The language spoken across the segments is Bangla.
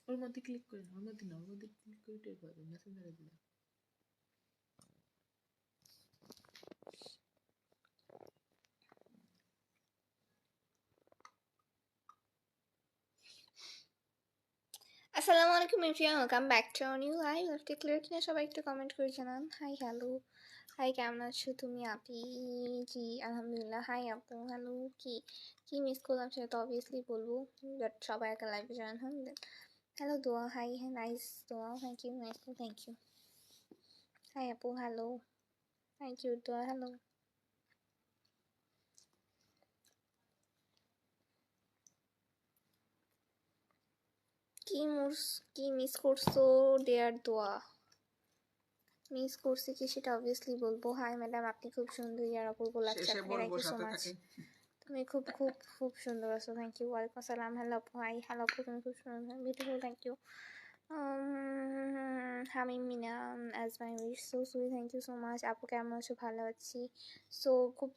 ওর মধ্যে ক্লিক করে ওর মধ্যে না ওর মধ্যে ক্লিক করে টের পাবে মেসেঞ্জারে দিলাম। আসসালামু আলাইকুম everyone, welcome back to our new live. লাইভটি ক্লিয়ার কিনা সবাই একটু কমেন্ট করে জানান। হাই হ্যালো, হাই কেমন আছো তুমি আপি? জি আলহামদুলিল্লাহ। হাই আপু, হ্যালো। কি কি মিস করলাম সেটা তো অবভিয়াসলি বলবো, বাট সবাই একটা লাইভে জয়েন হন। Hello Dua, hi nice Dua, thank you, nice thank you. Hi আপু, hello, thank you Dua, hello. কি মিস করছো ডেয়ার দোয়া? মিস করছি কি সেটা অবভিয়াসলি বলবো। হাই ম্যাডাম, আপনি খুব সুন্দর, আর অপূর্ব লাগছে আপনাকে, থ্যাংক ইউ সো মাচ। তুমি খুব খুব খুব সুন্দর আছো, থ্যাংক ইউ। ওয়ালাইকুম আসসালাম, হ্যালো আপু, হাই হ্যালো আপু, তুমি খুব সুন্দর, beautiful, thank you. Hamim Mina, as my wish, so sweet, thank you so much. আপু কেমন আছো? ভালো আছি। সো খুব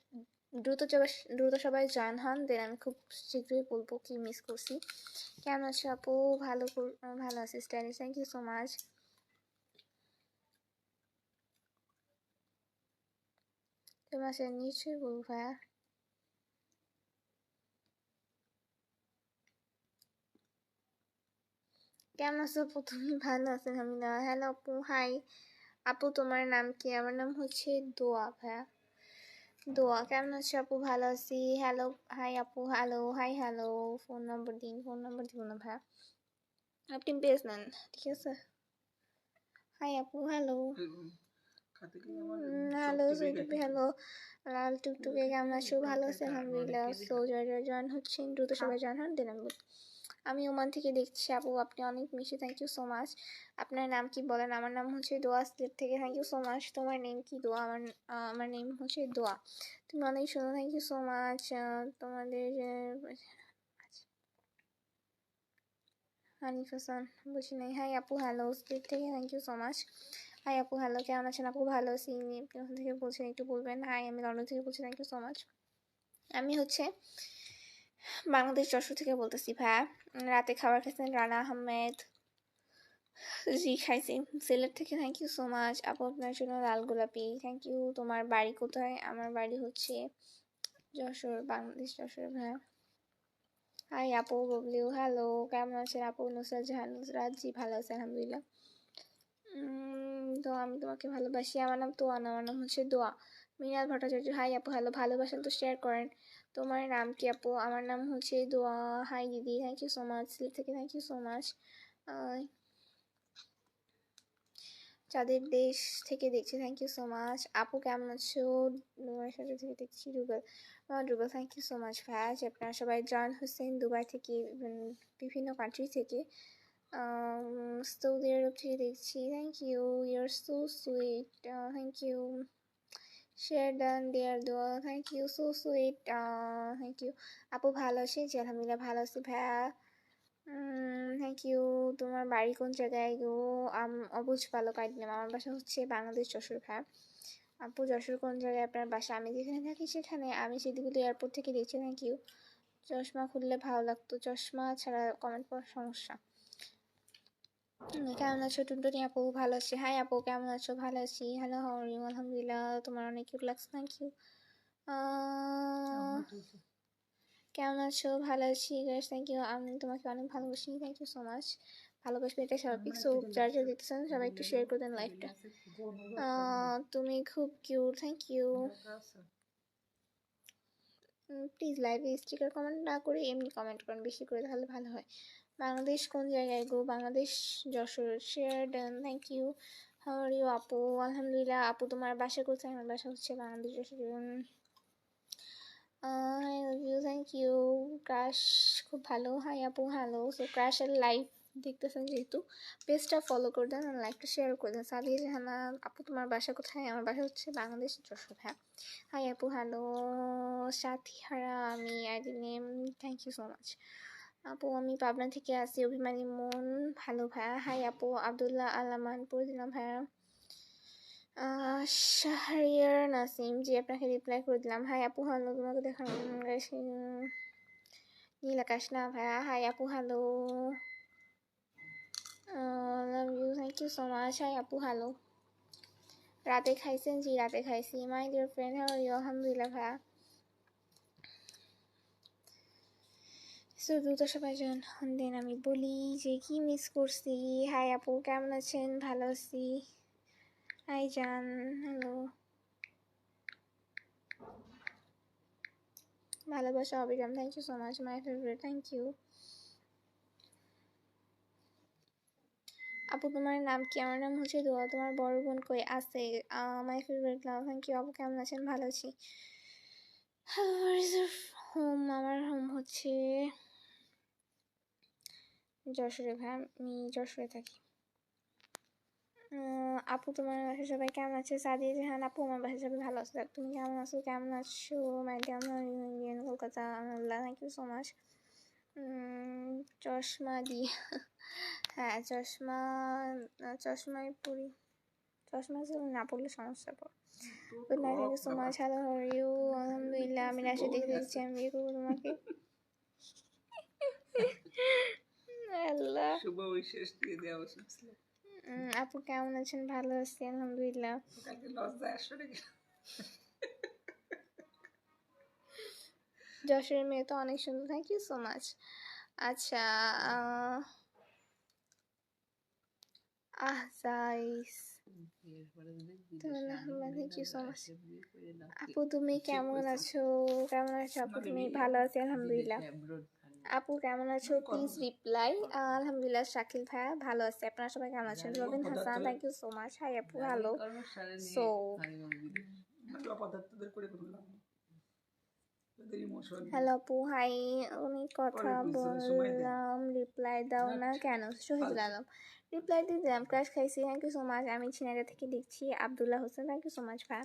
দ্রুত সবাই জয়েন হন, দেন আমি খুব শীঘ্রই বলবো কি মিস করছি। কেমন আছো আপু? ভালো আছি stylish, thank you so much. কেমন আছেন নিশ্চয়ই বলবো ভাইয়া। কেমন আছো আপু তুমি? ভালো আছেন আলহামদুলিল্লাহ। হ্যালো আপু, হাই আপু, তোমার নাম কি? আমার নাম হচ্ছে দোয়া ভাইয়া। দোয়া, কেমন আছো আপু? ভালো আছি। হ্যালো, হাই আপু, hello, hi hello. Phone number দিন। ফোন নম্বর দিব না ভাইয়া, আপনি পেজ নেন, ঠিক আছে? হাই আপু, হ্যালো। হ্যালো সুইটি, হ্যালো লাল টুকটুকে, কেমন আছো? ভালো আছে আলহামদুলিল্লাহ। সো জয়েন হচ্ছেন, দ্রুত সবাই জয়েন হন, দেন আমি ওমান থেকে দেখছি আপু, আপনি অনেক মিশি, থ্যাংক ইউ সো মাচ। আপনার নাম কি বলেন? আমার নাম হচ্ছে দোয়া, স্টেট থেকে, থ্যাংক ইউ সো মাচ। তোমার নেম কি? দোয়া। আমার নেম হচ্ছে দোয়া। তুমি অনেক সুন্দর, থ্যাংক ইউ সো মাচ। তোমাদের হানিফ হাসান, বুঝি নাই। হাই আপু, হ্যালো স্টেট থেকে, thank you so much. Hi আপু, হ্যালো, কেমন আছেন আপু? ভালো আছি। কোথা থেকে বলছেন একটু বলবেন? হাই, আমি লন্ডন থেকে বলছি, থ্যাংক ইউ সো মাচ। আমি হচ্ছে বাংলাদেশ যশোর থেকে বলতেছি ভাইয়া। রাতে খাবার খেয়েছেন? রানা আহমেদ, জি খাইছি। সিলেট থেকে, থ্যাংক ইউ সো মাচ। আপু আপনার জন্য লাল গোলাপি, থ্যাংক ইউ। তোমার বাড়ি কোথায়? আমার বাড়ি হচ্ছে যশোর, বাংলাদেশ যশোর ভাইয়া। হাই আপু ববলিউ, হ্যালো, কেমন আছেন আপু? নুসরাত জাহান, নুসরাত, জি ভালো আছে আলহামদুলিল্লাহ। তো আমি তোমাকে ভালোবাসি, আমার নাম তোয়া না, আমার নাম হচ্ছে দোয়া। মৃণাল ভট্টাচার্য, হাই আপু, হ্যালো, ভালোবাসেন তো শেয়ার করেন। তোমার নাম কি আপু? আমার নাম হচ্ছে দোয়া। হাই দিদি, thank you so much. Sylhet থেকে, থ্যাংক ইউ সো মাচ। চাঁদের দেশ থেকে দেখছি, থ্যাংক ইউ সো মাচ। আপু কেমন আছো? দুবাই সাথে থেকে দেখছি, Rubel, Rubel, thank you so much ভাইয়া। আপনারা সবাই জয়েন হোসেন দুবাই থেকে, বিভিন্ন কান্ট্রি থেকে, সৌদি আরব থেকে দেখছি, thank you, your so sweet, thank you. Share done there দোয়া, thank you, so sweet, thank you. আপু ভালো আছি? জি আলহামদুলিল্লাহ ভালো আছি ভাইয়া, থ্যাংক ইউ। তোমার বাড়ি কোন জায়গায় গো? অবুঝ ভালো কাটলাম, আমার বাসা হচ্ছে বাংলাদেশ যশোর ভাইয়া। আপু যশোর কোন জায়গায় আপনার বাসা? আমি যেখানে থাকি সেখানে, আমি সিদ্দিকুলি এয়ারপোর্ট থেকে দেখছি, থ্যাংক ইউ। চশমা খুললে ভালো লাগতো, চশমা ছাড়া কমেন্ট করার সমস্যা। কেমন আছো টুনটুনি আপু? ভালো আছি। হাই আপু, কেমন আছো? ভালো আছি। Hello, how are you? আলহামদুলিল্লাহ, তোমার অনেক কিউট লাগছে, থ্যাংক ইউ। কেমন আছো? ভালো আছি গাইস, থ্যাংক ইউ। আমি তোমাকে অনেক ভালোবাসি, থ্যাংক ইউ সো মাচ। ভালোবাসবে এটা স্বাভাবিক। সো যারা যারা দেখতেছেন সবাই একটু শেয়ার করে দেন লাইভটা। তুমি খুব কিউট, থ্যাংক ইউ। প্লিজ লাইভে স্টিকার কমেন্ট না করে এমনি কমেন্ট করেন বেশি করে, তাহলে ভালো হয়। বাংলাদেশ কোন জায়গায় গো? Bangladesh Jessore, share done, thank you. How are you আপু? আলহামদুলিল্লাহ। আপু তোমার বাসা কোথায়? আমার বাসা হচ্ছে Bangladesh Jessore. Hi love you, thank you. Crush খুব ভালো, হাই আপু, হ্যালো। সো ক্রাশের লাইভ দেখতেছেন যেহেতু, পেজটা ফলো করে দেন আর লাইকটা শেয়ার করে দেন। সাদিয়া জাহানা আপু তোমার বাসা কোথায়? আমার বাসা হচ্ছে বাংলাদেশ যশোর। হ্যাঁ, হাই আপু, হ্যালো। সাথী হারা আমি ID name, thank you so much. আপু আমি পাবনা থেকে আসি, অভিমানী মন, ভালো ভাইয়া। হাই আপু, আবদুল্লাহ আলামান পড়ে দিলাম ভাইয়া। শাহরিয়ার নাসিম, জি আপনাকে রিপ্লাই করে দিলাম। হাই আপু, হ্যালো, তোমাকে দেখার নীলাকাশনা ভাইয়া হাই আপু hello, love you, thank you so much. Hi আপু হ্যালো। রাতে খাইছেন? জি রাতে খাইছি। My dear friend how are you? আলহামদুলিল্লাহ ভাইয়া। সো দ্রুত সবাই জয়েন হন, দেন আমি বলি যে কি মিস করছি। হাই আপু কেমন আছেন? ভালো আছি। হাই জান, হ্যালো। ভালোবাসা অবিরাম, thank you so much my favourite, thank you. আপু তোমার নাম কি? আমার নাম হচ্ছে দোয়া। তোমার বড় বোন কই আছে? My favourite love, thank you. আপু কেমন আছেন? ভালো আছি। হোম, আমার হোম হচ্ছে যশোরে ভাই, আমি যশোরে থাকি। আপু তোমার বাসায় সবাই কেমন আছে? সাদিয়া জাহান আপু আমার বাসায় সবাই ভালো আছে। তুমি কেমন আছো? কেমন আছো মাই ডিয়ার? কলকাতা, আল্লাহ, থ্যাংক ইউ সো মাচ। চশমা দিয়ে হ্যাঁ চশমা, চশমাই পরি, চশমা না পড়লে সমস্যা পড়ে। Good night, thank you so much. Hello how are you? আলহামদুলিল্লাহ। আমি রাশি দেখে দেখছি আমি বিয়ে করবো তোমাকে। আল্লাহ, শুভ উইশেস দিয়ে দেওয়া উচিত ছিল। আপু কেমন আছেন? ভালো আছি আলহামদুলিল্লাহ। কালকে লজ্জায় আসলে যশোরের মেয়ে তো অনেক সুন্দর, থ্যাংক ইউ সো মাচ। আচ্ছা জাইস, থ্যাংক ইউ সো মাচ। আপু তুমি কেমন আছো? কেমন আছো আপু তুমি? ভালো আছি আলহামদুলিল্লাহ। আপু কেমন আছো? Please reply. আলহামদুলিল্লাহ। শাকিল ভাইয়া ভালো আছে। আপনারা সবাই কেমন আছেন? Robin Hasan, thank you so much. Hi আপু হ্যালো। সো হ্যালো আপু হাই। অনেক কথা বললাম, রিপ্লাই দাও না কেন? শহীদুল আলম, রিপ্লাই দিয়ে দিলাম। ক্রাশ খাইছি, থ্যাংক ইউ সো মাচ। আমি ছিনাইদা থেকে দেখছি। Abdullah Hossain, thank you so much ভাই।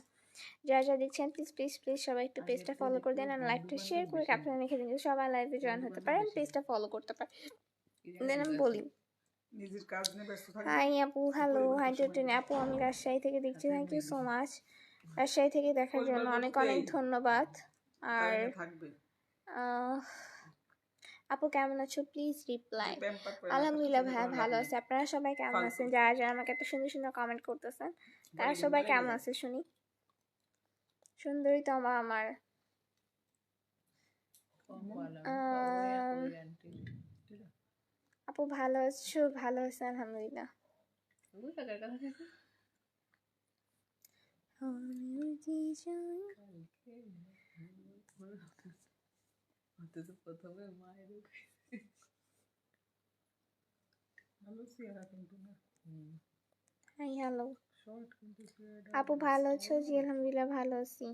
যারা যারা দেখছেন প্লিজ প্লিজ প্লিজ সবাই একটু পেজটা ফলো করে দেন আর লাইভটা শেয়ার করে ক্যাপশনে লিখে দিন সবাই লাইভে জয়েন হতে পারেন, পেজটা ফলো করতে পারেন। দেন আমি বলি নিজের কাজ নিয়ে ব্যস্ত থাকবে। হাই আপু হ্যালো, হাই টুটুন আপু, আমি রাজশাহী থেকে দেখছি, thank you so much. Rajshahi থেকে দেখার জন্য অনেক অনেক ধন্যবাদ। আর আপু কেমন আছো? Please reply. আলহামদুলিল্লাহ ভাই ভালো আছে। আপনারা সবাই কেমন আছেন? যারা যারা আমাকে এত সুন্দর সুন্দর কমেন্ট করতেছেন তারা সবাই কেমন আছে শুনি। সুন্দরী তো আমার আপু ভালো আছো? ভালো আছে আলহামদুলিল্লাহ। প্রথমে মায়ের ভালো চেহারা কিন্তু না। হাই হ্যালো আপু ভালো আছো? জি আলহামদুলিল্লাহ ভালো আছি।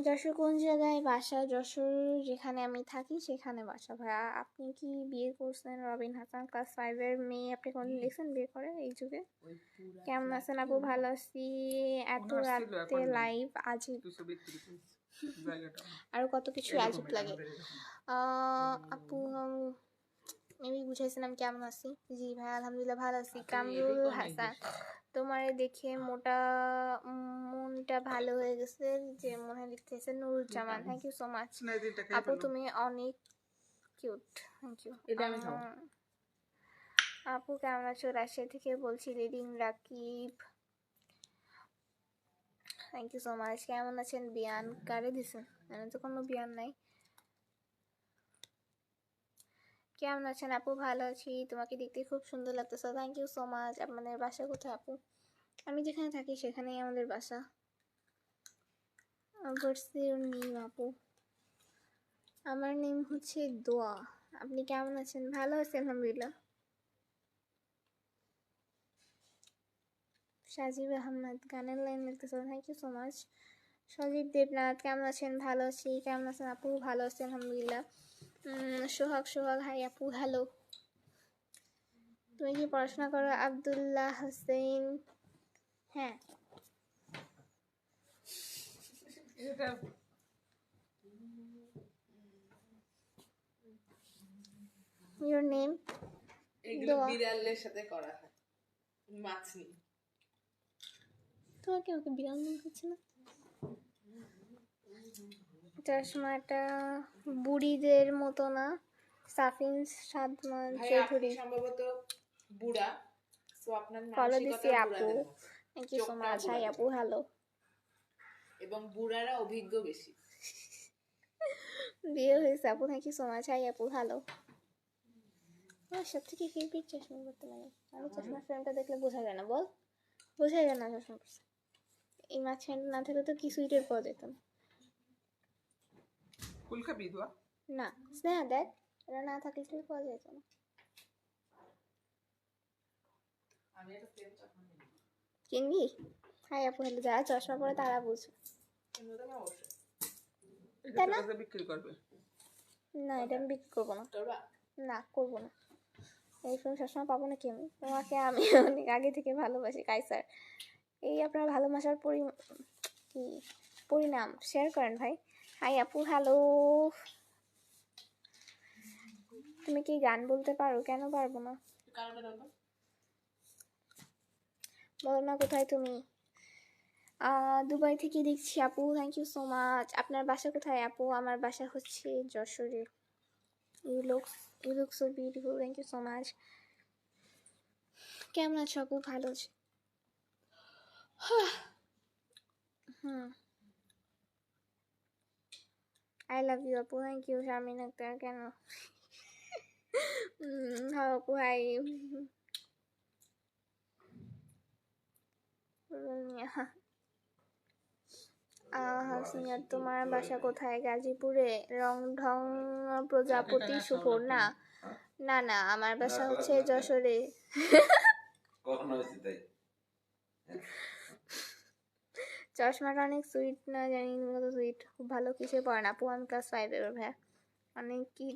যশোর কোন জায়গায় বাসা? যশোর যেখানে আমি থাকি সেখানে বাসা ভাইয়া। আপনি কি বিয়ে করছেন? রবিন হাসান, ক্লাস 5 এর মেয়ে। আপনি কোনদিন দেখছেন বিয়ে করে এই যুগে? কেমন আছেন আপু? ভালো আছি। এত রাতে লাইভ আজীব, আরো কত কিছু আজীব লাগে। আপু মেবি বুঝাইছিলাম কেমন আছি। জি ভাই আলহামদুলিল্লাহ ভালো আছি। কামরুল হাসান, তোমার দেখে মোটা মনটা ভালো হয়ে গেছে যে মনে লিখতেছে Nuruzzaman, thank you so much. আপু তুমি অনেক কিউট, থ্যাংক ইউ। আপু কেমন আছো? রাজশাহী থেকে বলছি, reading Rakib, thank you so much. কেমন আছেন? বিয়ান কারে দিছেন? মানে তো কোনো বিয়ান নাই। কেমন আছেন আপু? ভালো আছি, তোমাকে দেখতে খুব সুন্দর লাগতেছে, থ্যাংক ইউ সো মাচ। আপনাদের বাসা কোথায় আপু? আমি যেখানে থাকি সেখানেই আমাদের বাসা। হোয়াটস ইউর নেম আপু? আমার নেম হচ্ছে দোয়া। আপনি কেমন আছেন? ভালো আছি আলহামদুলিল্লাহ। সাজিব আহমদ গানের লাইন লিখতেছে, thank you so much. Sajib Debnath কেমন আছেন? ভালো আছি। কেমন আছেন আপু? ভালো আছি আলহামদুলিল্লাহ। সোহাগ হাই আপু হ্যালো। তুমি কি পড়াশোনা করো? আবদুল্লাহ হোসেন, হ্যাঁ। Your name? এগুলো বিড়ালের সাথে করা হয়, মাছ নেই। তোমাকে ওকে বিড়াল মনে হচ্ছে না? চশমাটা বুড়িদের মতো না, সাফিন সাদমান ভাই আপনি চৌধুরী সম্ভবত বুড়া, সো আপনার ফলো দিছি মানসিকতা আপু, বুড়াদের মতো, থ্যাংক ইউ সো চোখটা মাচ। হাই বুড়াদের আপু মতো। হ্যালো। এবং বুড়ারা অভিজ্ঞ বেশি। বিয়ে হয়েছে আপু, thank you so much. Hi আপু হ্যালো। আমার সব থেকে ফেভারিট চশমা করতে লাগে, আমি চশমার ফ্রেমটা দেখলে বোঝা যায় না, বল বোঝা যায় না চশমা পরছে। এই মাঝখানটা না থাকলে তো কি সুইটের পাওয়া যেত না। কুল খাবি দোয়া না স্নেহা দেখ, এটা না থাকলে তো পাওয়া যেত না। আমি একটা ফ্রেম চশমা নিব। কিনবি? হাই আপু হ্যালো, যারা চশমা পরে তারা বুঝবে। কিনবো তো না অবশ্যই। এটা তাই তোর না? কাছে বিক্রি করবে। না এটা আমি বিক্রি করবো না, করবা? না করবো না। এই ফোন সবসময় পাবো না কি আমি? তোমাকে আমি অনেক আগে থেকে ভালোবাসি কাইসার। এই আপনার ভালোবাসার কি পরিণাম শেয়ার করেন ভাই। হাই আপু হ্যালো। তুমি কি গান বলতে পারো? কেন পারবো না? কারণটা দাও তো। বলো না কোথায় তুমি? দুবাই থেকে দেখছি আপু, থ্যাংক ইউ সো মাচ। আপনার বাসা কোথায় আপু? আমার বাসা হচ্ছে যশোরে। You look so beautiful, thank you so much. কেমন আছো আপু? ভালো আছি। আই লাভ ইউ আপু, থ্যাংক ইউ শারমিন আক্তার। কেন? হ্যাঁ আপু হাই। হাসিনা তোমার বাসা কোথায়? গাজীপুরে রংঢং প্রজাপতি সুপুর? না না না, আমার বাসা হচ্ছে যশোরে। চশমাটা অনেক সুইট না জানি কত সুইট, খুব ভালো। কিসে পড়েন আপু? আমি ক্লাস 5 এবার ভাইয়া। অনেক কি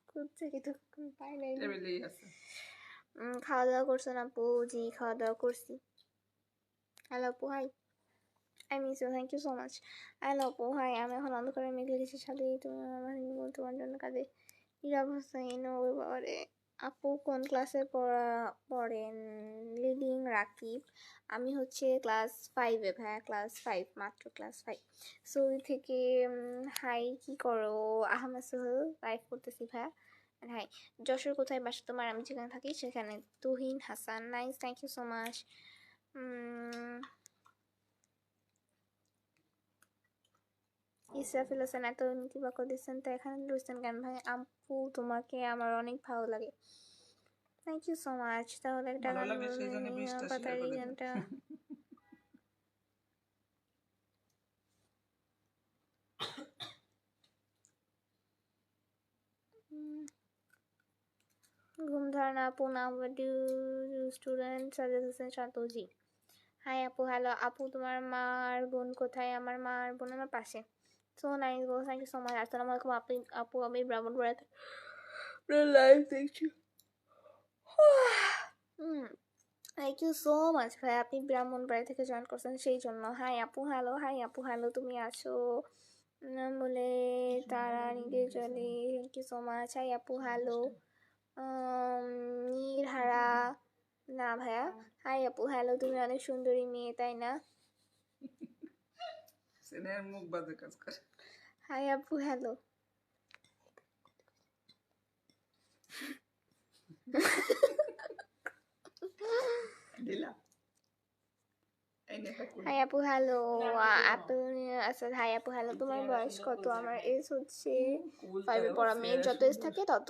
খুঁজছে কিন্তু পাই নাই। টেবিলেই আছে। খাওয়া দাওয়া করছেন আপু? জি খাওয়া দাওয়া করছি। হ্যালো আপু hi, I miss you, thank you so much. Hello আপু হাই, আমি এখন অন্ধকারে মেঘে গেছি সাথে তুমি আমার তোমার জন্য কাঁদে নিরবস্থাহীন ওই বাবারে। আপু কোন ক্লাসে পড়েন? লিডিং রাকিব। আমি হচ্ছে ক্লাস 5-এ ভাইয়া, ক্লাস 5, মাত্র ক্লাস 5। সৌদি থেকে হাই, কি করো? আহমেদ সোহেল, লাইভ করতেছি ভাইয়া। হাই, যশোর কোথায় বাসা তোমার? আমি যেখানে থাকি সেখানে। Tuhin Hasan, nice, thank you so much. Israfil Hossain, এত নীতিবাক্য দিচ্ছেন তো এখানে রয়েছেন কেন ভাই? আপু তোমাকে আমার অনেক ভালো লাগে, থ্যাংক ইউ সো মাচ। তাহলে একটা ভালো গান লাগে সেই জন্য 20টা শেয়ার পাতারি করে দিন। গানটা ঘুম ধারণা আপু নাম স্টুডেন্ট সাজেদ হোসেন শান্তজি। হাই আপু হ্যালো। আপু তোমার মার বোন কোথায়? আমার মার বোন আমার পাশে। So nice go, thank you so much. আসসালামু আলাইকুম আপু, আমি ব্রাহ্মণবাড়িয়া লাইভ দেখছি। থ্যাংক ইউ সো মাচ ভাই, আপনি ব্রাহ্মণবাড়ি থেকে জয়েন করছেন সেই জন্য। হাই আপু হ্যালো, হাই আপু হ্যালো, তুমি আছো বলে তারা নিতে চলে, thank you so much. Hi আপু হ্যালো। নীরহারা, না ভাইয়া। হাই আপু হ্যালো, তুমি অনেক সুন্দরী মেয়ে তাই না? সেনের মুখ বাজে কাজ করে। হাই আপু হ্যালো। দিলা এই নে একটা কুল। হাই আপু হ্যালো। আপু আচ্ছা, হাই আপু হ্যালো, তোমার বয়স কত? আমার এজ হচ্ছে 5-এ পড়া মেয়ের যত এজ থাকে তত।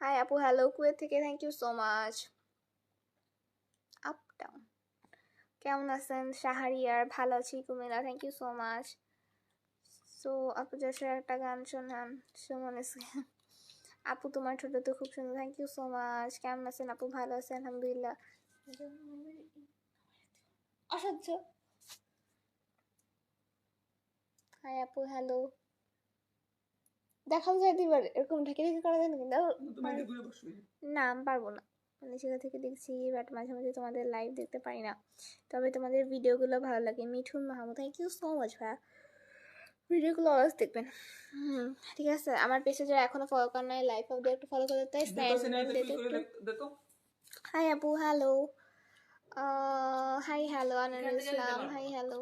হাই আপু হ্যালো, কুয়েত থেকে, thank you so much. Up down, কেমন আছেন? শাহরিয়ার, ভালো আছি Comilla, thank you so much. So আপু যশোর একটা গান শোনান, সুমন আপু তোমার ছোট তো খুব সুন্দর, থ্যাংক ইউ সো মাচ। কেমন আছেন আপু? ভালো আছেন আলহামদুলিল্লাহ। অসহ্য। হাই আপু হ্যালো, দেখাও যায় দিবার এরকম ঢেকে ঢেকে করা যায় না কিন্তু। তুমি এদিকে ঘুরে বসো। না আমি পারবো না, মানে সেটা থেকে দেখছি বাট মাঝে মাঝে তোমাদের লাইভ দেখতে পারি না, তবে তোমাদের ভিডিওগুলো ভালো লাগে। Mithun Mahmud, thank you so much ভাইয়া, ভিডিওগুলো অলওয়েজ দেখবেন। ঠিক আছে, আমার পেজে যারা এখনো ফলো করেন নাই লাইভ অফ একটু ফলো করে তাই দেখো সেনের কুল করে দেখো। হাই আপু হ্যালো। হাই হ্যালো আনারুল ইসলাম, হাই হ্যালো।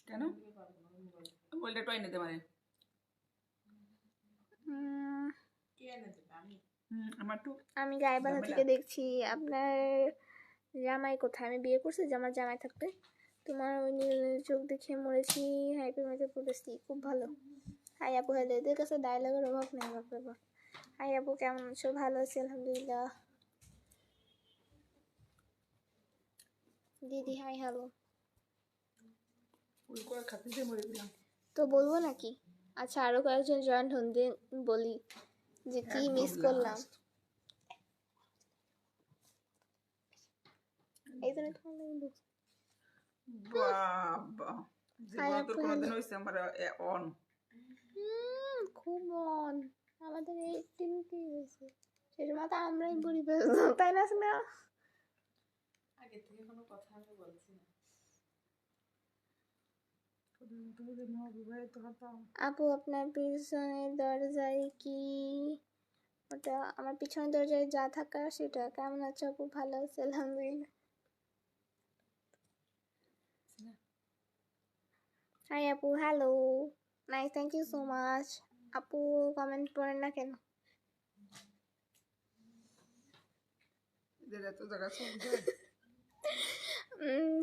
কেন মোবাইলটা টয় নিতে পারে আমার তো আমি গাইবান্ধা থেকে দেখছি। আপনার জামাই কোথায়? আমি বিয়ে করছি যে আমার জামাই থাকবে। তোমার ওই নীল চোখ দেখে মরেছি, হ্যাপি মেতে পড়েছি, খুব ভালো। হাই আপু, হ্যালো। এদের কাছে ডায়লগের অভাব নেই, বাপরে বাপ। হাই আপু, কেমন আছো? ভালো আছি আলহামদুলিল্লাহ। দিদি হাই হ্যালো। ফুল করে খাতে দিয়ে মরে গেলাম তো বলবো নাকি? আচ্ছা, আরো কয়েকজন জয়েন্ট হন দিয়ে বলি যে কি মিস করলাম। এই জন্য বাবা জীবনে তোর কোনোদিন হয়েছে আমার অন খুব মন আমাদের 18 কি হয়েছে সেই সময় তো আমরাই বুড়ি পেয়েছিলাম, তাই না? না আগে থেকে কোনো কথা আমি বলছি না। আপু আপনার পিছনের দরজায় কি ওটা? আমার পিছনের দরজায় যা থাকা সেটা। কেমন আছো আপু? ভালো আছে আলহামদুলিল্লাহ। হাই আপু, hello, nice, thank you so much. আপু কমেন্ট করেন না কেন?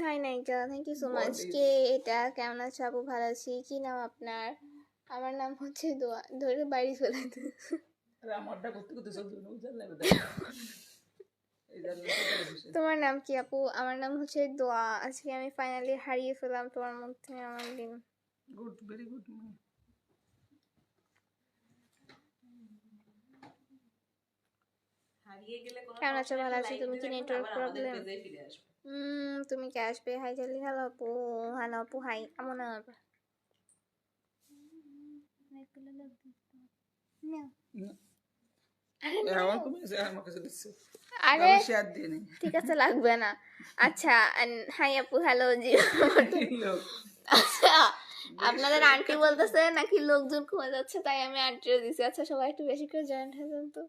Hi Naika, thank you so much. কে এটা? কেমন আছো আপু? ভালো আছি। কি নাম আপনার? আমার নাম হচ্ছে দোয়া। ধরে বাড়ি ফেলে তোমার নাম কি আপু? আমার নাম হচ্ছে দোয়া। আজকে আমি ফাইনালি হারিয়ে ফেলাম তোমার মধ্যে আমার দিন। Good, very good. হারিয়ে গেলে কোনো কেমন আছো? ভালো আছি। তুমি কি নেটওয়ার্ক প্রবলেম? ফিরে আসবে। তুমি কি আসবে? হাই জালি। হ্যালো আপু, হ্যালো আপু, হাই। কেমন আছো? আরে ঠিক আছে, লাগবে না। আচ্ছা হাই আপু, হ্যালো জি। আচ্ছা, আপনাদের আন্টি বলতেছে নাকি লোকজন কমে যাচ্ছে, তাই আমি আন্টিও দিছি। আচ্ছা, সবাই একটু বেশি করে জয়েন হয়ে যান তো,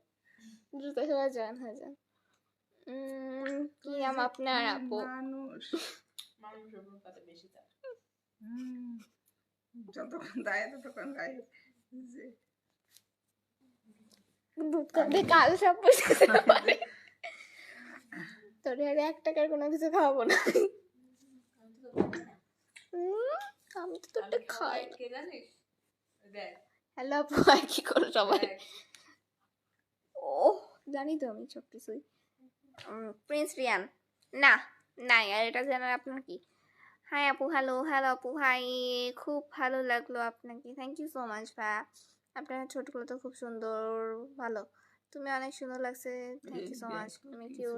দ্রুত সবাই জয়েন হয়ে যান। কি নাম আপনার আপু? বেশি তার যতক্ষণ দায় ততক্ষণ গায়ে দুধ করতে কাল সব পয়সা তোর আরে 1 টাকার কোনো কিছু খাওয়াবো না। আমি তো তোরটা খাই। হ্যালো আপু, কি করো সবাই? ও জানি তো আমি সব কিছুই। প্রিন্স রিয়ান না নাই। আর এটা জানার আপনার কি? হাই আপু, হ্যালো। হ্যালো আপু, হাই। খুব ভালো লাগলো আপনাকে, থ্যাংক ইউ সো মাচ ভাইয়া। আপনার ছোটগুলো তো খুব সুন্দর, ভালো। তুমি অনেক সুন্দর লাগছে, thank you so much.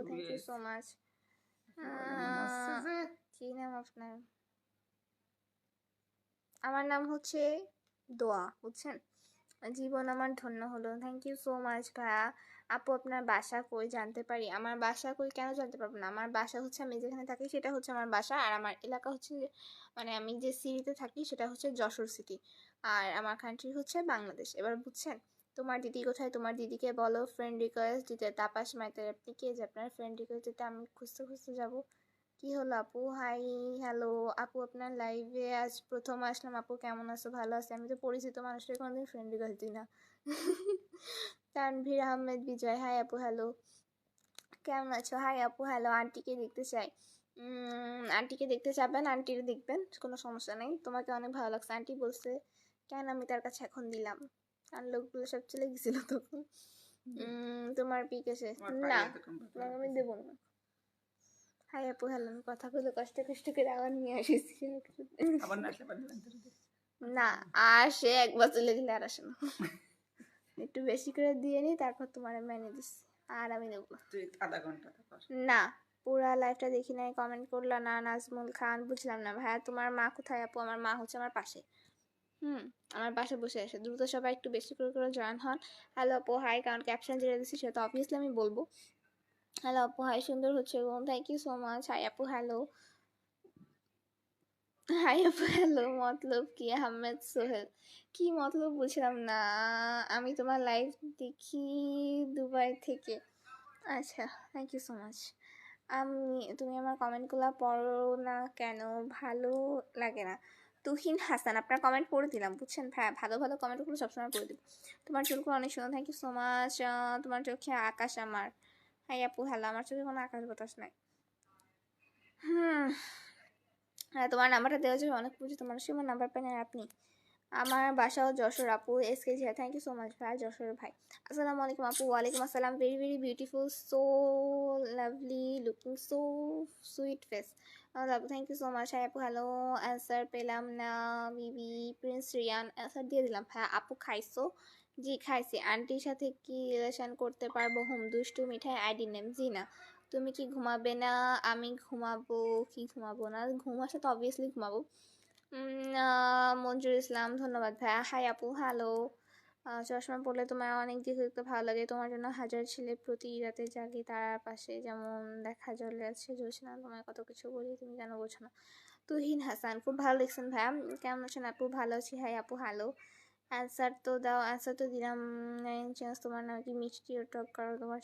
Thank you so much. কি নাম আপনার? আমার নাম হচ্ছে দোয়া, বুঝছেন? জীবন আমার ধন্য হলো, থ্যাংক ইউ সো মাচ ভাইয়া। আপু আপনার বাসা কই জানতে পারি? আমার বাসা কই কেন জানতে পারবো না? আমার বাসা হচ্ছে, আমি যেখানে থাকি সেটা হচ্ছে আমার বাসা, আর আমার এলাকা হচ্ছে মানে আমি যে সিটিতে থাকি সেটা হচ্ছে যশোর সিটি, আর আমার কান্ট্রি হচ্ছে বাংলাদেশ। এবার বুঝছেন? তোমার দিদি কোথায়? তোমার দিদিকে বলো ফ্রেন্ড রিকোয়েস্ট দিতে। তাপাস মাইতের আপনি কে যে আপনার ফ্রেন্ড রিকোয়েস্ট দিতে আমি খুঁজতে খুঁজতে যাবো? কি হলো আপু? হাই হ্যালো আপু, আপনার লাইভে আজ প্রথম আসলাম। আপু কেমন আছো? ভালো আছে। আমি তো পরিচিত মানুষের কোনোদিন ফ্রেন্ড রিকোয়েস্ট দিই না। তানভীর আহমেদ বিজয়, হাই আপু, হ্যালো, কেমন আছো? হাই আপু, হ্যালো। আন্টিকে দেখতে চাই। আন্টিকে দেখতে চাবেন, আন্টির দেখবেন, কোনো সমস্যা নেই। তোমাকে অনেক ভালো লাগছে আন্টি বলছে, কেন আমি তার কাছে এখন দিলাম, আর লোকগুলো সব চলে গেছিল তখন। তোমার পিক এসে না, তোমাকে আমি দেবো না। হাই আপু, হ্যালো। আমি কথাগুলো কষ্ট কষ্ট করে আবার নিয়ে আসিছি। না, আর সে 1 বছর লেগেলে আর আসে না। একটু বেশি করে দিয়ে নি, তারপর তোমার মেনে দিচ্ছি, আর আমি দেবো না। পুরা লাইফটা দেখি নাই, কমেন্ট করলো না। নাজমুল খান, বুঝলাম না ভাইয়া তোমার মা কোথায়? আপু আমার মা হচ্ছে আমার পাশে, আমার পাশে বসে আছে। দ্রুত সবাই একটু বেশি করে জয়েন হন। হ্যালো আপু, হাই। কারণ ক্যাপশন যেটা দিচ্ছি সেটা তো অবভিয়াসলি আমি বলবো। হ্যালো আপু, হাই, সুন্দর হচ্ছে গো, thank you so much. Hi আপু, হ্যালো। হাই আপু, হ্যালো। মতলব কি? আহমেদ সোহেল, কি মতলব বুঝলাম না। আমি তোমার লাইভ দেখি দুবাই থেকে। আচ্ছা, থ্যাংক ইউ সো মাচ। তুমি আমার কমেন্টগুলো পড়ো না কেন? ভালো লাগে না। তুহিন হাসান, আপনার কমেন্ট পড়ে দিলাম, বুঝছেন? হ্যাঁ, ভালো ভালো কমেন্টগুলো সবসময় পড়ে দিব। তোমার চুলগুলো অনেক সুন্দর, থ্যাংক ইউ সো মাচ। তোমার চোখে আকাশ আমার। হ্যাঁ আপু, হ্যালো। আমার চোখে কোনো আকাশ বাতাস নাই। হ্যাঁ, তোমার নাম্বারটা দেওয়া যাবে? অনেক পরিচিত মানুষই আমার নাম্বার পান, আর আপনি। আমার বাসাও যশোর আপু, SK Zia, thank you so much ভাই, যশোর ভাই। আসসালামু আলাইকুম আপু। ওয়ালাইকুম আসসালাম। Very very beautiful, so lovely looking, so sweet face. আপু thank you so much. Hi আপু, হ্যালো। অ্যান্সার পেলাম না। বিবি প্রিন্স রিয়ান, অ্যান্সার দিয়ে দিলাম। হ্যাঁ আপু, খাইছো? জি খাইছি। আন্টির সাথে কি রিলেশন করতে পারবো? হুম, দুষ্টু মিঠাই আইডি নেম। জি না। তুমি কি ঘুমাবে না? আমি ঘুমাবো। কি ঘুমাবো না? ঘুম আসে তো অবভিয়াসলি ঘুমাবো। মঞ্জুর ইসলাম, ধন্যবাদ ভাইয়া। হাই আপু, হ্যালো। চশমা পড়লে তোমার অনেক দিকে দেখতে ভালো লাগে। তোমার জন্য হাজার ছেলে প্রতি রাতে জাগি, তার পাশে যেমন দেখা জ্বলে আছে জোছনা। তোমায় কত কিছু বলি, তুমি কেন বোঝো না? তুহিন হাসান, খুব ভালো লিখছেন ভাইয়া। কেমন আছেন আপু? ভালো আছি। হাই আপু, হ্যালো। অ্যান্সার তো দাও। অ্যান্সার তো দিলাম। চেঞ্জ তোমার নাম কি? মিষ্টি ও টক করো তোমার।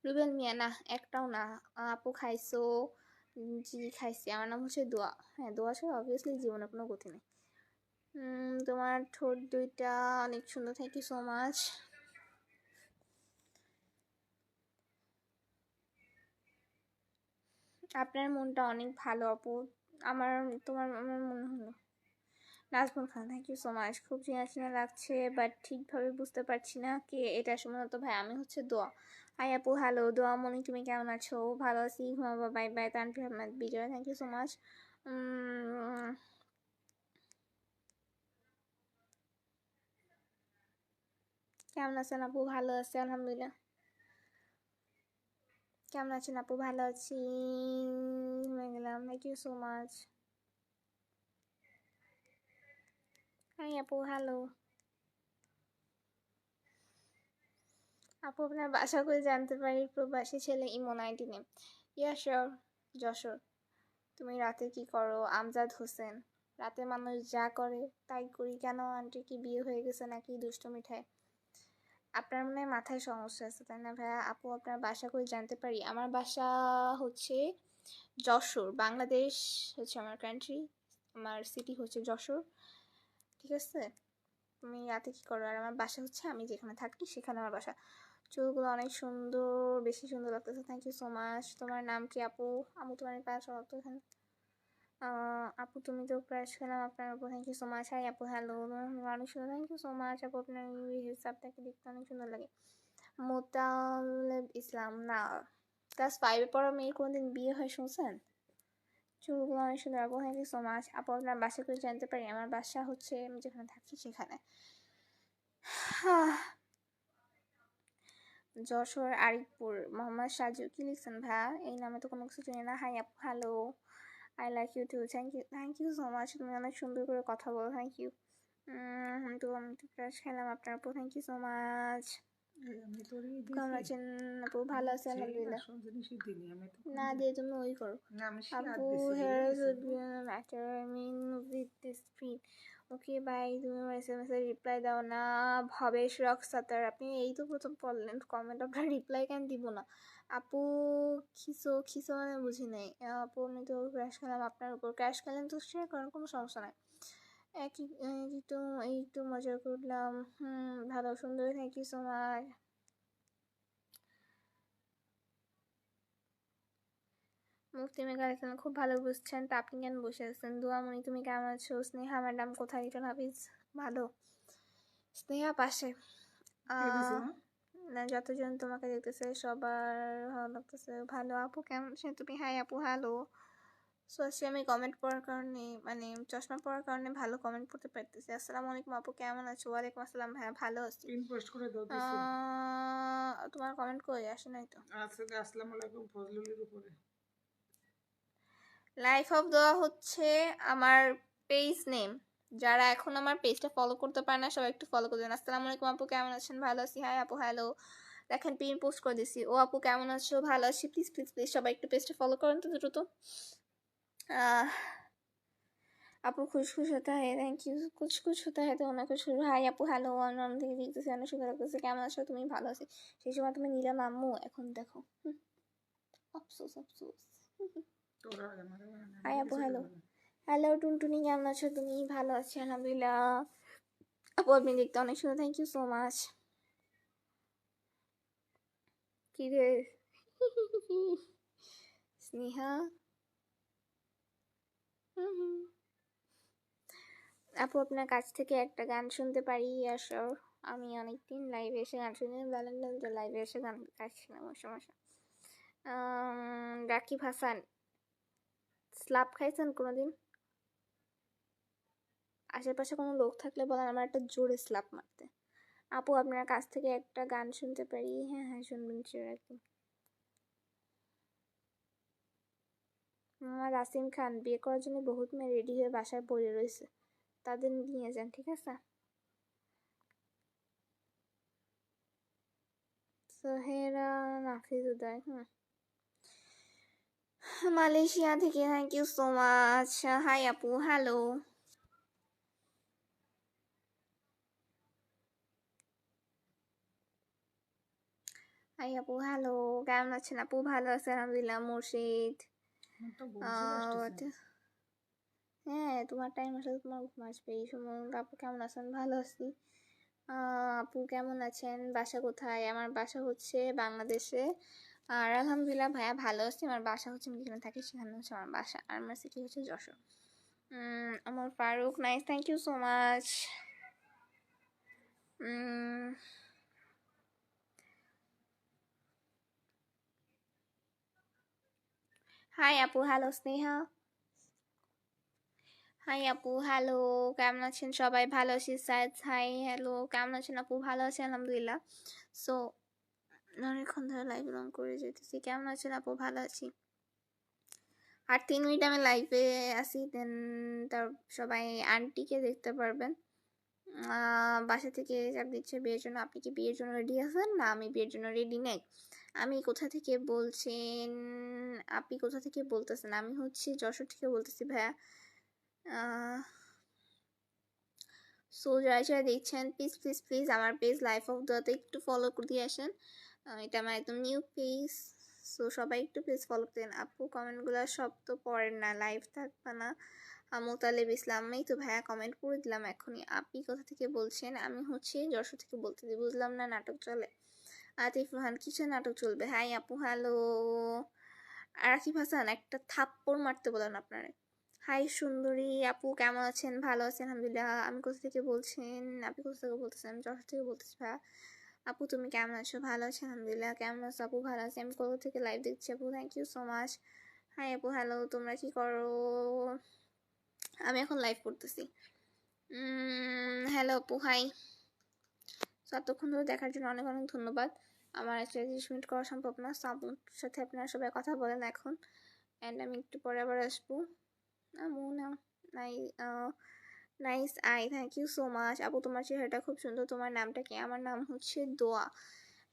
রুবেল মিয়া, না একটাও না। আপু খাইছো? জি খাইছি। আমার নাম হচ্ছে দোয়া। হ্যাঁ, দোয়া ছাড়া অবভিয়াসলি জীবনে কোনো গতি নেই। তোমার ঠোঁট দুইটা অনেক সুন্দর, থ্যাংক ইউ সো মাচ। আপনার মনটা অনেক ভালো আপু। আমার আমার মনে হলো। নাজমুল খান, থ্যাংক ইউ সো মাচ। খুব চেনা চেনা লাগছে, বাট ঠিকভাবে বুঝতে পারছি না কে এটা। সম্ভবত ভাই, আমি হচ্ছে দোয়া। হাই আপু, হ্যালো। দোয়া মনি, তুমি কেমন আছো? ভালো আছি, ঘুমাবো। Bye bye. Tanvir Ahmed Bijoy, thank you so much. কেমন আছেন আপু? ভালো আছি আলহামদুলিল্লাহ। কেমন আছেন আপু? ভালো আছি, হয়ে গেলাম, thank you so much. Hi আপু, হ্যালো। আপু আপনার বাসা করে জানতে পারি? প্রবাসী ছেলে, Emon ID name. Yeah sure. Jessore. তুমি রাতে কি করো? আমজাদ হোসেন। রাতে মানুষ যা করে তাই করি। কেন আন্টি কি বিয়ে হয়ে গেছে নাকি? দুষ্টু মিঠাই। আপনার মনে হয় মাথায় সমস্যা আছে, তাই না ভাইয়া? আপু আপনার বাসা করে জানতে পারি? আমার বাসা হচ্ছে যশোর, বাংলাদেশ হচ্ছে আমার কান্ট্রি। আমার সিটি হচ্ছে যশোর, ঠিক আছে? তুমি রাতে কি করো? আর আমার বাসা হচ্ছে, আমি যেখানে থাকি সেখানে আমার বাসা। চুলগুলো অনেক সুন্দর, বেশি সুন্দর লাগতেছে, থ্যাংক ইউ সো মাচ। তোমার নাম কি আপু? আপু তোমার পাশ তো এখানে। আপু তুমি তো ক্রাশ খেলাম আপনার উপর, thank you so much. Hi আপু, হ্যালো। অনেক সুন্দর, থ্যাংক ইউ সো মাচ আপু। আপনার হিসাবটাকে দেখতে অনেক সুন্দর লাগে। মোতালেব ইসলাম, না। ক্লাস 5-এ পড়া মেয়ে কোনোদিন বিয়ে হয় শুনছেন? চুলগুলো অনেক সুন্দর আপু, থ্যাংক ইউ সো মাচ। আপু আপনার বাসা করে জানতে পারি? আমার বাসা হচ্ছে, আমি যেখানে থাকি সেখানে। যশোর আরিফপুর। মোহাম্মদ সাজু, কি লিখছেন ভাইয়া? এই নামে তো কোনো কিছু চিনি না। হাই আপু, hello. I like you too, thank you so much. তুমি অনেক সুন্দর করে কথা বলো, থ্যাংক ইউ। তো আমি তো ক্রাশ খেলাম আপনার উপর, থ্যাংক ইউ সো মাচ। কেমন আছেন আপু? ভালো আছি আলহামদুলিল্লাহ। না দিয়ে তুমি ওই করো। আপু hair would be matter, I mean with this fit. Okay bye. তুমি আমার SMS এর রিপ্লাই দাও না। ভবেশ রক সাতার, আপনি এই তো প্রথম পড়লেন কমেন্ট, আপনার রিপ্লাই কেন দিব না? আপু খিসো, খিসো মানে বুঝি নাই। আপু আমি তো ক্র্যাশ খেলাম আপনার উপর। ক্র্যাশ খেলেন তো শেয়ার করেন, কোনো সমস্যা নাই। একটু একটু মজা করলাম। ভালো সুন্দর, থ্যাংক ইউ সো মাচ। মুক্তি মেঘা আছেন, খুব ভালো বুঝছেন তা আপনি কেন বসে আছেন? দুয়ামণি, তুমি কেমন আছো? স্নেহা ম্যাডাম কোথায়? রিটন হাফিজ, ভালো। স্নেহা পাশে। না, যতজন তোমাকে দেখতেছে সবার ভালো লাগতেছে। ভালো আপু, কেমন আছেন তুমি? হাই আপু, হ্যালো। সো আজকে আমি কমেন্ট পড়ার কারণে, মানে চশমা পড়ার কারণে ভালো কমেন্ট পড়তে পারতেছি। আসসালামু আলাইকুম আপু, কেমন আছো? ওয়ালাইকুম আসসালাম ভাইয়া, ভালো আছি। পোস্ট করে দাও। তোমার কমেন্ট কই আসে নাই তো। আসসালামু আলাইকুম ফজলুলের উপরে। লাইফ অফ দোয়া হচ্ছে আমার পেজ নেম। যারা এখন আমার পেজটা ফলো করতে পারে না, সবাই একটু ফলো করে দেন। আসসালামু আলাইকুম আপু, কেমন আছেন? ভালো আছি। হাই আপু, হ্যালো। দেখেন পিন পোস্ট করে দিছি। ও আপু কেমন আছো? ভালো আছি। প্লিজ প্লিজ প্লিজ সবাই একটু পেজটা ফলো করেন তো দ্রুত। আপু खुश खुश होता है थैंक यू कुछ कुछ होता है तो অনেক कुछ হাই আপু হ্যালো অনলাইন থেকে দেখতেছি অনেক সুন্দর লাগতেছে কেমন আছো তুমি ভালো আছি সেই সময় তুমি নিলাম আম্মু এখন দেখো আফসোস আফসোস তোরা আগে মারা না হাই আপু হ্যালো হ্যালো টুনটুনি কেমন আছো তুমি ভালো আছি আলহামদুলিল্লাহ আপু আপনি দেখতে অনেক সুন্দর থ্যাংক ইউ সো মাচ কি রে স্নেহা আপু আপনার কাছ থেকে একটা গান শুনতে পারি আসর আমি অনেকদিন লাইভে এসে গান শুনি ভ্যালেন্টাইন ডে লাইভে এসে গান গাইছিলাম ওই সমস্যা রাকিব হাসান স্লাপ খাইছেন কোনোদিন আশেপাশে কোনো লোক থাকলে বলেন আমার একটা জোরে স্লাপ মারতে আপু আপনার কাছ থেকে একটা গান শুনতে পারি হ্যাঁ হ্যাঁ শুনবেন শিওর একদম আমার রাসিম খান বিয়ে করার জন্য বহুত মেয়ে রেডি হয়ে বাসায় পড়ে রয়েছে তাদের নিয়ে যান ঠিক আছে সোহেরা নাফিজ উদয় মালয়েশিয়া থেকে thank you so much hi আপু হ্যালো হাই আপু হ্যালো কেমন আছেন আপু ভালো আছে আলহামদুলিল্লাহ মুর্শিদ হ্যাঁ তোমার টাইম আসলে তোমার ঘুম আসবে এই সময় আপু কেমন আছেন ভালো আছি আপু কেমন আছেন বাসা কোথায় আমার বাসা হচ্ছে বাংলাদেশে আর আলহামদুলিল্লাহ ভাইয়া ভালো আছি আমার বাসা হচ্ছে আমি যেখানে থাকি সেখানে হচ্ছে আমার বাসা আর আমার সিটি হচ্ছে যশোর আমার Faruk nice thank you so much hi আপু হ্যালো স্নেহা হাই আপু হ্যালো কেমন আছেন সবাই ভালো আছি সাইদ হাই হ্যালো কেমন আছেন আপু ভালো আছি আলহামদুলিল্লাহ সো অনেকক্ষণ ধরে লাইভ রং করে যেতেছি কেমন আছেন আপু ভালো আছি আর 3 মিনিট আমি লাইভে আসি দেন তার সবাই আন্টিকে দেখতে পারবেন বাসা থেকে চাপ দিচ্ছে বিয়ের জন্য আপনি কি বিয়ের জন্য রেডি আছেন না আমি বিয়ের জন্য রেডি নেই আমি কোথা থেকে বলছেন আপনি কোথা থেকে বলতেছেন আমি হচ্ছে যশোর থেকে বলতেছি ভাইয়া সো যারা যারা দেখছেন প্লিজ প্লিজ প্লিজ আমার পেজ লাইফ অফ দোয়াতে একটু ফলো করে দিয়ে আসেন এটা আমার একদম নিউ পেজ সো সবাই একটু প্লিজ ফলো দেন আপু কমেন্টগুলো সব তো পড়েন না লাইভ থাকবে না মোতালেব ইসলাম এই তো ভাইয়া কমেন্ট করে দিলাম এখনই আপনি কোথা থেকে বলছেন আমি হচ্ছে যশোর থেকে বলতেছি বুঝলাম না নাটক চলে আতিফ রোহান কিসের নাটক চলবে হাই আপু হ্যালো রাকিব হাসান একটা থাপ্পড় মারতে বলেন আপনারা হাই সুন্দরী আপু কেমন আছেন ভালো আছেন আলহামদুলিল্লাহ আমি কোথা থেকে বলছেন আপনি কোথা থেকে বলতেছেন আমি যশোর থেকে বলতেছি ভাইয়া আপু তুমি কেমন আছো ভালো আছি আলহামদুলিল্লাহ কেমন আছো আপু ভালো আছি আমি কোথা থেকে লাইভ দেখছি আপু thank you so much hi আপু হ্যালো তোমরা কি করো আমি এখন লাইভ করতেছি হ্যালো আপু হাই ততক্ষণ ধরে দেখার জন্য অনেক অনেক ধন্যবাদ আমার 30 মিনিট করা সম্ভব না আপুর সাথে আপনারা সবাই কথা বলেন এখন অ্যান্ড আমি একটু পরে আবার আসবো nice I thank you so much আপু তোমার চেহারাটা খুব সুন্দর তোমার নামটা কি আমার নাম হচ্ছে দোয়া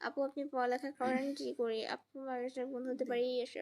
আপু আপনি পড়ালেখা করেন কি করি আপু মানুষের বন্ধু হতে পারি এসে